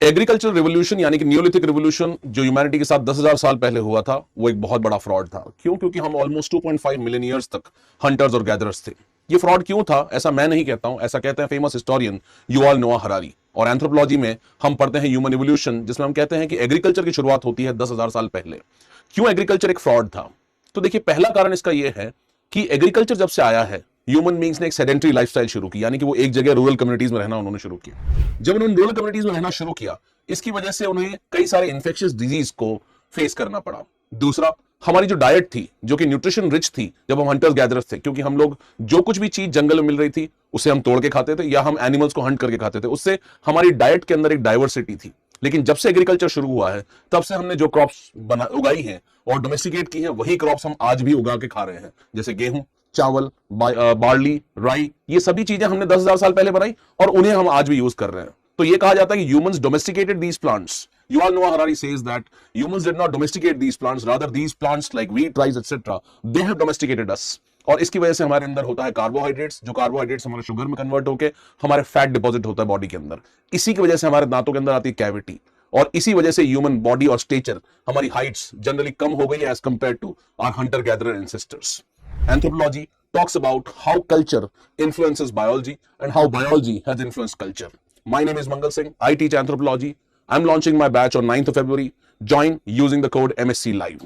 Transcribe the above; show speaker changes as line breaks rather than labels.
Agriculture revolution यानी कि Neolithic revolution जो ह्यूमैनिटी के साथ 10,000 साल पहले हुआ था, वो एक बहुत बड़ा फ्रॉड था। क्यों? क्योंकि हम ऑलमोस्ट 2.5 मिलियन ईयर्स तक हंटर्स और गैदरर्स थे। ये फ्रॉड क्यों था? ऐसा मैं नहीं कहता हूं, ऐसा कहते हैं फेमस हिस्टोरियन युवाल नोआ हरारी। और एंथ्रोपोलॉजी में हम पढ़ते हैं ह्यूमन इवोल्यूशन, जिसमें हम कहते हैं कि एग्रीकल्चर की शुरुआत होती है 10,000 साल पहले। क्यों एग्रीकल्चर एक फ्रॉड था? तो देखिए, पहला कारण इसका यह है कि एग्रीकल्चर जब से आया है, ह्यूमन बींग्स ने एक सेडेंटरी लाइफस्टाइल शुरू की, यानी कि वो एक जगह रूरल कम्युनिटीज में रहना उन्होंने शुरू किया। जब उन्होंने रूरल कम्युनिटीज में रहना शुरू किया, इसकी वजह से उन्हें कई सारे इन्फेक्शियस डिजीज को फेस करना पड़ा। दूसरा, हमारी जो डाइट थी, जो कि न्यूट्रिशन रिच थी, जब हम हंटर्स गैदरर्स थे, क्योंकि हम लोग जो कुछ भी चीज जंगल में मिल रही थी उसे हम तोड़ के खाते थे या हम एनिमल्स को हंट करके खाते थे, उससे हमारी डाइट के अंदर एक डाइवर्सिटी थी। लेकिन जब से एग्रीकल्चर शुरू हुआ है, तब से हमने जो क्रॉप्स उगाई हैं और डोमेस्टिकेट की हैं, वही क्रॉप्स हम आज भी उगा के खा रहे हैं। जैसे गेहूं, चावल, बार्ली, राई, ये सभी चीजें हमने 10,000 साल पहले बनाई और उन्हें हम आज भी यूज कर रहे हैं। तो ये कहा जाता है कि humans domesticated these plants. Yuval Noah Harari says that humans did not domesticate these plants, rather these plants like wheat, rice, etc. they have domesticated us. और इसकी वजह से हमारे अंदर होता है कार्बोहाइड्रेट्स, जो कार्बोहाइड्रेट्स हमारे शुगर में कन्वर्ट होकर हमारे फैट डिपॉजिट होता है बॉडी के अंदर। इसी की वजह से हमारे दांतों के अंदर आती है कैविटी, और इसी वजह से ह्यूमन बॉडी और स्टेचर, हमारी हाइट्स जनरली कम हो गई as compared to our hunter gatherer ancestors. Anthropology talks about how culture influences biology and how biology has influenced culture. My name is Mangal Singh. I teach anthropology. I'm launching my batch on 9th of February. Join using the code MSC Live.